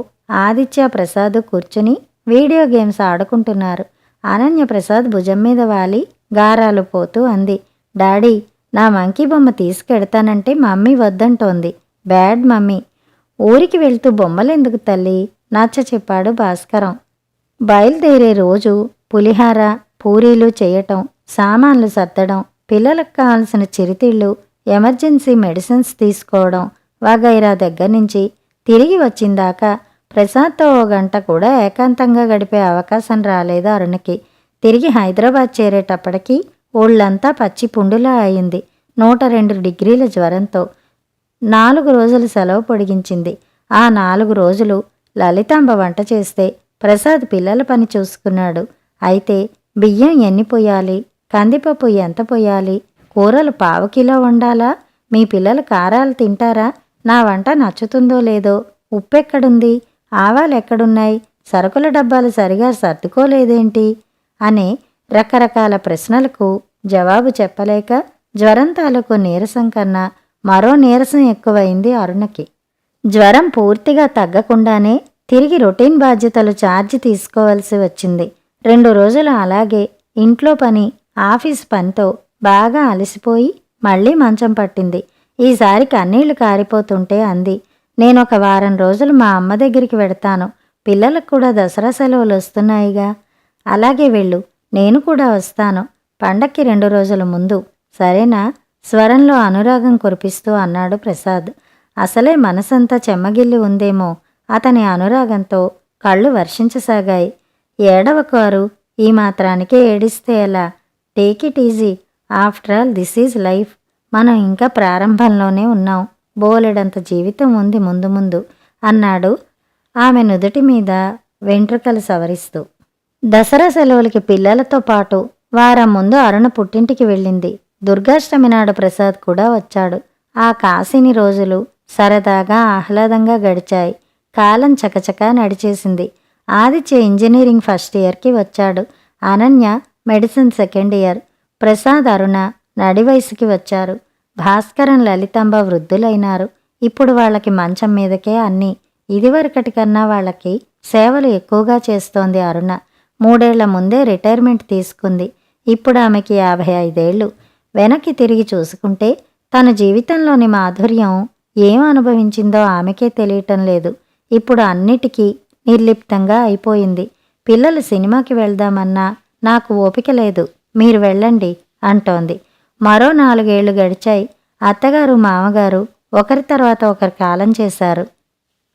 ఆదిత్య, ప్రసాద్ కూర్చుని వీడియో గేమ్స్ ఆడుకుంటున్నారు. అనన్య ప్రసాద్ భుజం మీద వాలి గారాలు పోతూ అంది. డాడీ, నా మంకీ బొమ్మ తీసుకెడతానంటే మమ్మీ వద్దంటోంది. Bad mummy. ఊరికి వెళ్తూ బొమ్మలెందుకు తల్లి, నచ్చ చెప్పాడు భాస్కరం. బయలుదేరే రోజు పులిహార, పూరీలు చేయటం, సామాన్లు సర్దడం, పిల్లలకు కావాల్సిన చిరుతిళ్ళు, ఎమర్జెన్సీ మెడిసిన్స్ తీసుకోవడం వగైరా దగ్గర నుంచి తిరిగి వచ్చిందాకా ప్రసాద్తో 1 గంట కూడా ఏకాంతంగా గడిపే అవకాశం రాలేదు అరుణకి. తిరిగి హైదరాబాద్ చేరేటప్పటికి ఒళ్ళంతా పచ్చి పుండులా అయింది. 102 డిగ్రీల జ్వరంతో 4 రోజులు సెలవు పొడిగించింది. ఆ 4 రోజులు లలితాంబ వంట చేస్తే ప్రసాద్ పిల్లల పని చూసుకున్నాడు. అయితే బియ్యం ఎన్ని పొయ్యాలి, కందిపప్పు ఎంత పొయ్యాలి, కూరలు 1/2 కిలో వండాలా, మీ పిల్లలు కారాలు తింటారా, నా వంట నచ్చుతుందో లేదో, ఉప్పెక్కడుంది, ఆవాలెక్కడున్నాయి, సరుకుల డబ్బాలు సరిగా సర్దుకోలేదేంటి అనే రకరకాల ప్రశ్నలకు జవాబు చెప్పలేక జ్వరం తాలూకు నీరసం కన్నా మరో నీరసం ఎక్కువైంది అరుణకి. జ్వరం పూర్తిగా తగ్గకుండానే తిరిగి రొటీన్ బాధ్యతలు ఛార్జ్ తీసుకోవాల్సి వచ్చింది. 2 రోజులు అలాగే ఇంట్లో పని, ఆఫీస్ పనితో బాగా అలసిపోయి మళ్ళీ మంచం పట్టింది. ఈసారి కన్నీళ్లు కారిపోతుంటే అంది, నేనొక వారం రోజులు మా అమ్మ దగ్గరికి వెడతాను. పిల్లలకు కూడా దసరా సెలవులు వస్తున్నాయిగా. అలాగే వెళ్ళు, నేను కూడా వస్తాను. పండక్కి 2 రోజుల ముందు, సరేనా? స్వరంలో అనురాగం కురిపిస్తూ అన్నాడు ప్రసాద్. అసలే మనసంతా చెమ్మగిల్లి ఉందేమో అతని అనురాగంతో కళ్ళు వర్షించసాగాయి. ఏడవకారు, ఈ మాత్రానికే ఏడిస్తే ఎలా? Take it easy. After all this is life. మనం ఇంకా ప్రారంభంలోనే ఉన్నాం. బోలెడంత జీవితం ఉంది ముందు ముందు అన్నాడు ఆమె నుదుటి మీద వెంట్రుకలు సవరిస్తూ. దసరా సెలవులకి పిల్లలతో పాటు వారం ముందు అరుణ పుట్టింటికి వెళ్ళింది. దుర్గాష్టమి నాడు ప్రసాద్ కూడా వచ్చాడు. ఆ కాసిని రోజులు సరదాగా ఆహ్లాదంగా గడిచాయి. కాలం చకచకా నడిచేసింది. ఆదిత్య ఇంజనీరింగ్ ఫస్ట్ ఇయర్కి వచ్చాడు. Ananya medicine second year. Prasad, Aruna నడి వయసుకి వచ్చారు. భాస్కరం, లలితాంబ వృద్ధులైనారు. ఇప్పుడు వాళ్ళకి మంచం మీదకే అన్నీ. ఇదివరకటి కన్నా వాళ్ళకి సేవలు ఎక్కువగా చేస్తోంది అరుణ. 3 ఏళ్ల ముందే రిటైర్మెంట్ తీసుకుంది. ఇప్పుడు ఆమెకి 55 ఏళ్ళు. వెనక్కి తిరిగి చూసుకుంటే తన జీవితంలోని మాధుర్యం ఏం అనుభవించిందో ఆమెకే తెలియటం లేదు. ఇప్పుడు అన్నిటికీ నిర్లిప్తంగా అయిపోయింది. పిల్లలు సినిమాకి వెళ్దామన్నా నాకు ఓపిక లేదు, మీరు వెళ్ళండి అంటోంది. మరో 4 ఏళ్లు గడిచాయి. అత్తగారు, మామగారు ఒకరి తర్వాత ఒకరు కాలం చేశారు.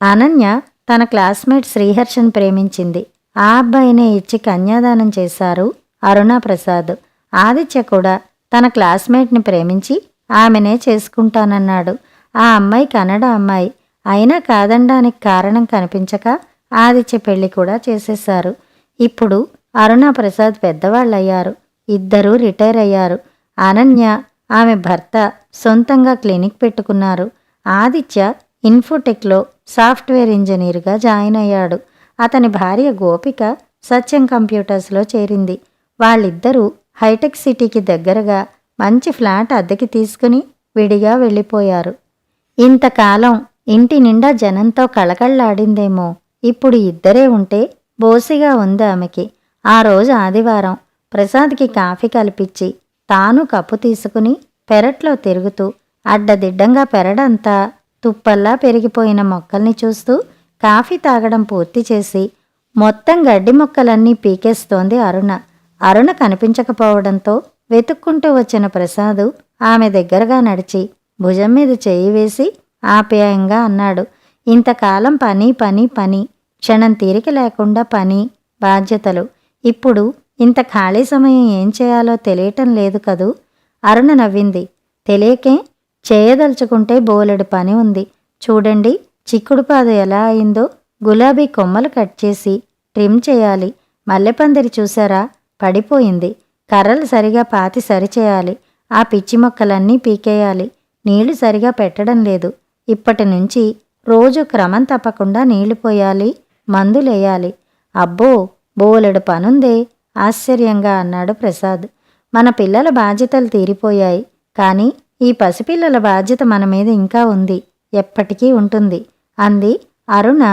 అనన్య తన క్లాస్మేట్ శ్రీహర్షను ప్రేమించింది. ఆ అబ్బాయినే ఇచ్చి కన్యాదానం చేశారు అరుణా ప్రసాద్. ఆదిత్య కూడా తన క్లాస్మేట్ని ప్రేమించి ఆమెనే చేసుకుంటానన్నాడు. ఆ అమ్మాయి కన్నడ అమ్మాయి అయినా కాదనడానికి కారణం కనిపించక ఆదిత్య పెళ్లి కూడా చేసేశారు. ఇప్పుడు అరుణా ప్రసాద్ పెద్దవాళ్ళయ్యారు. ఇద్దరూ రిటైర్ అయ్యారు. అనన్య ఆమె భర్త సొంతంగా క్లినిక్ పెట్టుకున్నారు. ఆదిత్య ఇన్ఫోటెక్లో సాఫ్ట్వేర్ ఇంజనీర్గా జాయిన్ అయ్యాడు. అతని భార్య గోపిక సత్యం కంప్యూటర్స్లో చేరింది. వాళ్ళిద్దరూ హైటెక్ సిటీకి దగ్గరగా మంచి ఫ్లాట్ అద్దెకి తీసుకుని విడిగా వెళ్ళిపోయారు. ఇంతకాలం ఇంటి నిండా జనంతో కళకళ్లాడిందేమో. ఇప్పుడు ఇద్దరే ఉంటే బోసిగా ఉంది ఆమెకి. ఆ రోజు ఆదివారం ప్రసాద్కి కాఫీ కల్పించి తాను కప్పు తీసుకుని పెరట్లో తిరుగుతూ అడ్డదిడ్డంగా పెరడంతా తుప్పల్లా పెరిగిపోయిన మొక్కల్ని చూస్తూ కాఫీ తాగడం పూర్తి చేసి మొత్తం గడ్డి మొక్కలన్నీ పీకేస్తోంది అరుణ. అరుణ కనిపించకపోవడంతో వెతుక్కుంటూ వచ్చిన ప్రసాదు ఆమె దగ్గరగా నడిచి భుజం మీద చేయి వేసి ఆప్యాయంగా అన్నాడు. ఇంతకాలం పని పని పని, క్షణం తీరిక లేకుండా పని, బాధ్యతలు. ఇప్పుడు ఇంత ఖాళీ సమయం ఏం చేయాలో తెలియటం లేదు కదూ. అరుణ నవ్వింది. తెలియకే, చేయదలుచుకుంటే బోలెడు పని ఉంది. చూడండి చిక్కుడుపాదు ఎలా అయిందో. గులాబీ కొమ్మలు కట్ చేసి ట్రిమ్ చేయాలి. మల్లెపందిరి చూసారా, పడిపోయింది. కర్రలు సరిగా పాతి సరిచేయాలి. ఆ పిచ్చి మొక్కలన్నీ పీకేయాలి. నీళ్లు సరిగా పెట్టడం లేదు. ఇప్పటి నుంచి రోజు క్రమం తప్పకుండా నీళ్లు పోయాలి, మందులేయాలి. అబ్బో, బోలెడు పనుందే, ఆశ్చర్యంగా అన్నాడు ప్రసాద్. మన పిల్లల బాధ్యతలు తీరిపోయాయి, కానీ ఈ పసిపిల్లల బాధ్యత మన మీద ఇంకా ఉంది, ఎప్పటికీ ఉంటుంది అంది అరుణ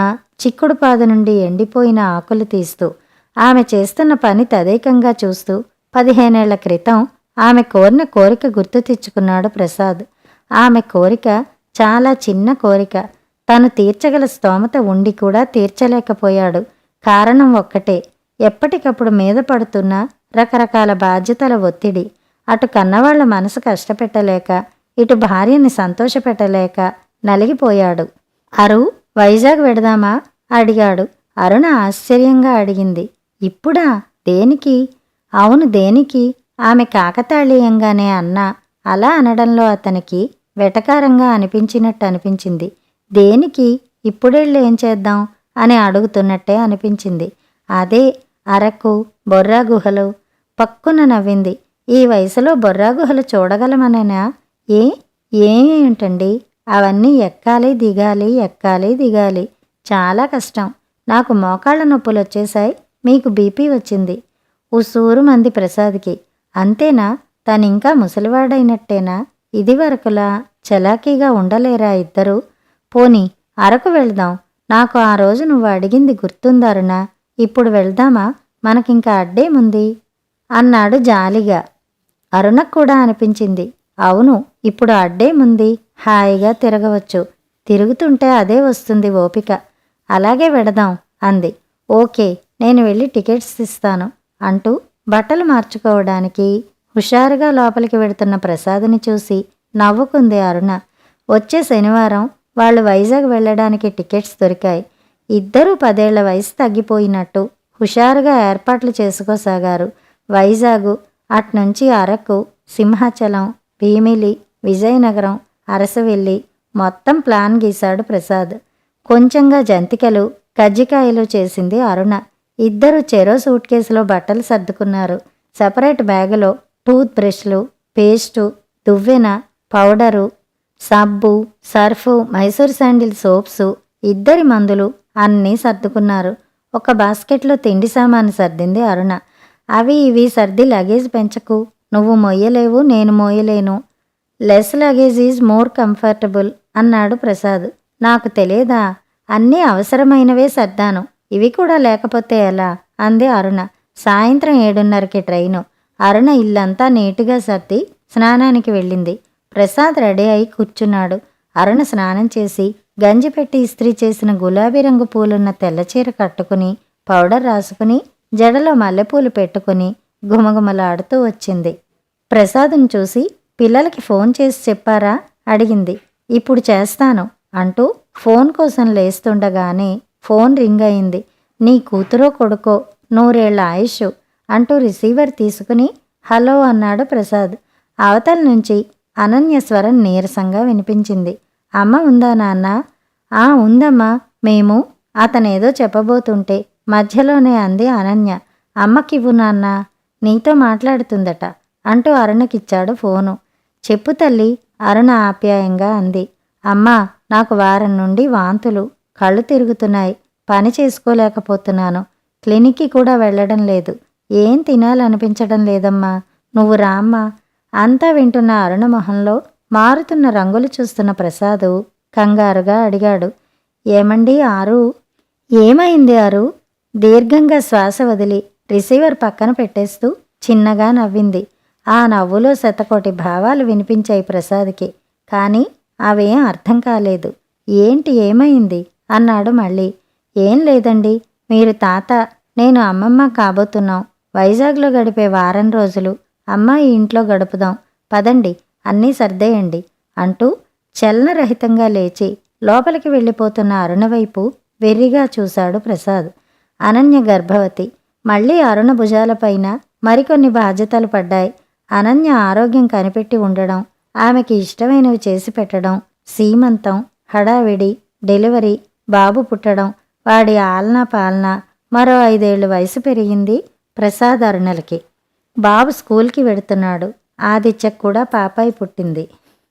చిక్కుడుపాదు నుండి ఎండిపోయిన ఆకులు తీస్తూ. ఆమె చేస్తున్న పని తదేకంగా చూస్తూ 15 ఏళ్ల క్రితం ఆమె కోరిన కోరిక గుర్తు తెచ్చుకున్నాడు ప్రసాద్. ఆమె కోరిక చాలా చిన్న కోరిక. తను తీర్చగల స్తోమత ఉండి కూడా తీర్చలేకపోయాడు. కారణం ఒక్కటే, ఎప్పటికప్పుడు మీద పడుతున్న రకరకాల బాధ్యతల ఒత్తిడి. అటు కన్నవాళ్ల మనసు కష్టపెట్టలేక, ఇటు భార్యని సంతోషపెట్టలేక నలిగిపోయాడు. అరు, వైజాగ్ వెడదామా అడిగాడు. అరుణ ఆశ్చర్యంగా అడిగింది. ఇప్పుడా? దేనికి? అవును, దేనికి? ఆమె కాకతాళీయంగానే అన్నా అలా అనడంలో అతనికి వెటకారంగా అనిపించినట్టు అనిపించింది. దేనికి? ఇప్పుడెళ్ళి ఏం చేద్దాం అని అడుగుతున్నట్టే అనిపించింది. అదే అరకు, బొర్రా గుహలు. పక్కున నవ్వింది. ఈ వయసులో బొర్రా గుహలు చూడగలమనేనా? ఏమేంటండి, అవన్నీ ఎక్కాలి దిగాలి, ఎక్కాలి దిగాలి. చాలా కష్టం. నాకు మోకాళ్ళ నొప్పులు వచ్చేశాయి, మీకు బీపీ వచ్చింది. ఉసూరు మంది ప్రసాద్కి. అంతేనా? తనింకా ముసలివాడైనట్టేనా? ఇదివరకులా చలాకీగా ఉండలేరా ఇద్దరు? పోనీ అరకు వెళ్దాం. నాకు ఆ రోజు నువ్వు అడిగింది గుర్తుందరునా? ఇప్పుడు వెళ్దామా? మనకింకా అడ్డేముంది అన్నాడు జాలిగా. అరుణకు కూడా అనిపించింది. అవును, ఇప్పుడు అడ్డేముంది, హాయిగా తిరగవచ్చు. తిరుగుతుంటే అదే వస్తుంది ఓపిక. అలాగే వెడదాం అంది. ఓకే, నేను వెళ్ళి టికెట్స్ ఇస్తాను అంటూ బట్టలు మార్చుకోవడానికి హుషారుగా లోపలికి వెడుతున్న ప్రసాద్ని చూసి నవ్వుకుంది అరుణ. వచ్చే శనివారం వాళ్ళు వైజాగ్ వెళ్ళడానికి టికెట్స్ దొరికాయి. ఇద్దరూ 10 ఏళ్ల వయసు తగ్గిపోయినట్టు హుషారుగా ఏర్పాట్లు చేసుకోసాగారు. వైజాగు, అట్నుంచి అరకు, సింహాచలం, భీమిలి, విజయనగరం, అరసవెల్లి మొత్తం ప్లాన్ గీశాడు ప్రసాద్. కొంచెంగా జంతికలు, కజ్జికాయలు చేసింది అరుణ. ఇద్దరు చెరో సూట్ కేసులో బట్టలు సర్దుకున్నారు. సెపరేట్ బ్యాగులో టూత్ బ్రష్లు, పేస్టు, దువ్వెన, పౌడరు, సబ్బు, సర్ఫు, మైసూర్ శాండిల్ సోప్సు, ఇద్దరి మందులు అన్నీ సర్దుకున్నారు. ఒక బాస్కెట్లో తిండి సామాను సర్దింది అరుణ. అవి ఇవి సర్ది లగేజ్ పెంచకు. నువ్వు మొయ్యలేవు, నేను మోయలేను. Less luggage is more comfortable అన్నాడు ప్రసాద్. నాకు తెలియదా? అన్నీ అవసరమైనవే సర్దాను. ఇవి కూడా లేకపోతే ఎలా అంది అరుణ. సాయంత్రం 7:30కి ట్రైను. అరుణ ఇల్లంతా నీటుగా సర్ది స్నానానికి వెళ్ళింది. ప్రసాద్ రెడీ అయి కూర్చున్నాడు. అరుణ స్నానం చేసి గంజి పెట్టి ఇస్త్రీ చేసిన గులాబీ రంగు పూలున్న తెల్లచీర కట్టుకుని పౌడర్ రాసుకుని జడలో మల్లెపూలు పెట్టుకుని గుమగుమలాడుతూ వచ్చింది. ప్రసాద్ను చూసి పిల్లలకి ఫోన్ చేసి చెప్పారా అడిగింది. ఇప్పుడు చేస్తాను అంటూ ఫోన్ కోసం లేస్తుండగానే ఫోన్ రింగ్ అయింది. నీ కూతురో కొడుకో 100 ఏళ్ల ఆయుష్. అంటూ రిసీవర్ తీసుకుని హలో అన్నాడు ప్రసాద్. అవతల నుంచి అనన్య స్వరం నీరసంగా వినిపించింది. అమ్మ ఉందా నాన్న? ఆ ఉందమ్మా. మేము అతనేదో చెప్పబోతుంటే మధ్యలోనే అంది అనన్య. అమ్మకివ్వు నాన్న, నీతో మాట్లాడుతుందట అంటూ అరుణకిచ్చాడు ఫోను. చెప్పు తల్లి, అరుణ ఆప్యాయంగా అంది. అమ్మా, నాకు వారం నుండి వాంతులు, కళ్ళు తిరుగుతున్నాయి, పని చేసుకోలేకపోతున్నాను, క్లినిక్కి కూడా వెళ్ళడం లేదు, ఏం తినాలనిపించడం లేదమ్మా, నువ్వు రామ్మా. అంతా వింటున్న అరుణ మొహంలో మారుతున్న రంగులు చూస్తున్న ప్రసాదు కంగారుగా అడిగాడు. ఏమండి ఆరు? ఏమైంది ఆరు? దీర్ఘంగా శ్వాస వదిలి రిసీవర్ పక్కన పెట్టేస్తూ చిన్నగా నవ్వింది. ఆ నవ్వులో శతకోటి భావాలు వినిపించాయి ప్రసాద్కి. కానీ అవేం అర్థం కాలేదు. ఏంటి ఏమైంది అన్నాడు మళ్ళీ. ఏం లేదండి, మీరు తాత, నేను అమ్మమ్మ కాబోతున్నాం. వైజాగ్లో గడిపే వారం రోజులు అమ్మ ఈ ఇంట్లో గడుపుదాం, పదండి, అన్నీ సర్దేయండి అంటూ చలనరహితంగా లేచి లోపలికి వెళ్ళిపోతున్న అరుణ వైపు వెర్రిగా చూశాడు ప్రసాద్. అనన్య గర్భవతి. మళ్ళీ అరుణ భుజాలపైన మరికొన్ని బాధ్యతలు పడ్డాయి. అనన్య ఆరోగ్యం కనిపెట్టి ఉండడం, ఆమెకి ఇష్టమైనవి చేసి పెట్టడం, సీమంతం, హడావిడి, డెలివరీ, బాబు పుట్టడం, వాడి ఆలనా పాలనా. మరో 5 ఏళ్లు వయసు పెరిగింది ప్రసాద్ అరుణలకి. బాబు స్కూల్కి వెడుతున్నాడు. ఆదిత్యకు కూడా పాపాయి పుట్టింది.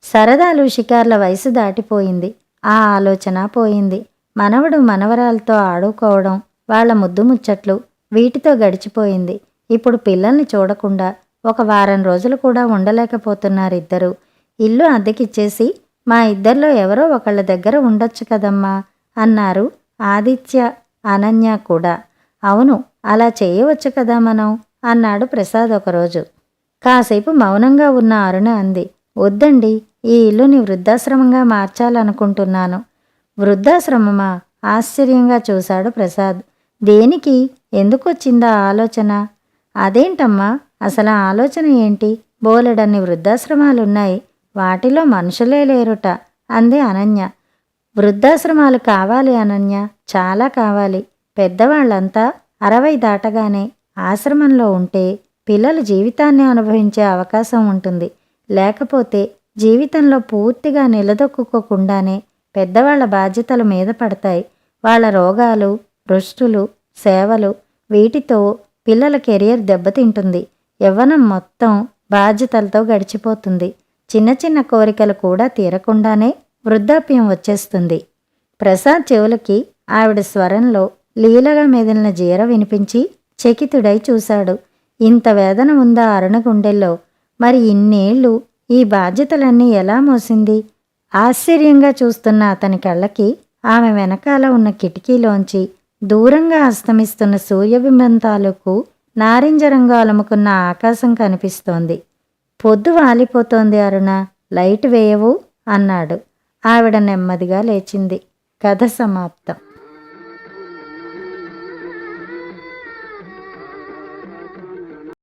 సరదాలు షికార్ల వయసు దాటిపోయింది. ఆ ఆలోచన పోయింది. మనవడు మనవరాలతో ఆడుకోవడం, వాళ్ల ముద్దు ముచ్చట్లు, వీటితో గడిచిపోయింది. ఇప్పుడు పిల్లల్ని చూడకుండా ఒక వారం రోజులు కూడా ఉండలేకపోతున్నారిద్దరూ. ఇల్లు అద్దెకిచ్చేసి మా ఇద్దరిలో ఎవరో ఒకళ్ళ దగ్గర ఉండొచ్చు కదమ్మా అన్నారు ఆదిత్య, అనన్య కూడా. అవును, అలా చేయవచ్చు కదా మనం అన్నాడు ప్రసాద్ ఒకరోజు. కాసేపు మౌనంగా ఉన్న అరుణ అంది. వద్దండి, ఈ ఇల్లుని వృద్ధాశ్రమంగా మార్చాలనుకుంటున్నాను. వృద్ధాశ్రమమా? ఆశ్చర్యంగా చూశాడు ప్రసాద్. దేనికి? ఎందుకొచ్చిందా ఆలోచన? అదేంటమ్మా, అసలు ఆలోచన ఏంటి? బోలెడన్ని వృద్ధాశ్రమాలున్నాయి, వాటిలో మనుషులే లేరుట అంది అనన్య. వృద్ధాశ్రమాలు కావాలి అనన్య, చాలా కావాలి. పెద్దవాళ్లంతా 60 దాటగానే ఆశ్రమంలో ఉంటే పిల్లలు జీవితాన్ని అనుభవించే అవకాశం ఉంటుంది. లేకపోతే జీవితంలో పూర్తిగా నిలదొక్కుకోకుండానే పెద్దవాళ్ల బాధ్యతల మీద పడతాయి. వాళ్ళ రోగాలు, రుష్టులు, సేవలు, వీటితో పిల్లల కెరియర్ దెబ్బతింటుంది. యవ్వనం మొత్తం బాధ్యతలతో గడిచిపోతుంది. చిన్న చిన్న కోరికలు కూడా తీరకుండానే వృద్ధాప్యం వచ్చేస్తుంది. ప్రసాద్ చెవులకి ఆవిడ స్వరంలో లీలగా మెదిలిన జీర వినిపించి చకితుడై చూశాడు. ఇంత వేదన ఉందా అరుణ గుండెల్లో? మరి ఇన్నేళ్లు ఈ బాధ్యతలన్నీ ఎలా మోసింది? ఆశ్చర్యంగా చూస్తున్న అతని కళ్ళకి ఆమె వెనకాల ఉన్న కిటికీలోంచి దూరంగా అస్తమిస్తున్న సూర్యబింబం తాలూకు నారింజ రంగు అలుముకున్న ఆకాశం కనిపిస్తోంది. పొద్దు వాలిపోతోంది అరుణ, లైట్ వేయవు అన్నాడు. ఆవిడ నెమ్మదిగా లేచింది. కథ సమాప్తం.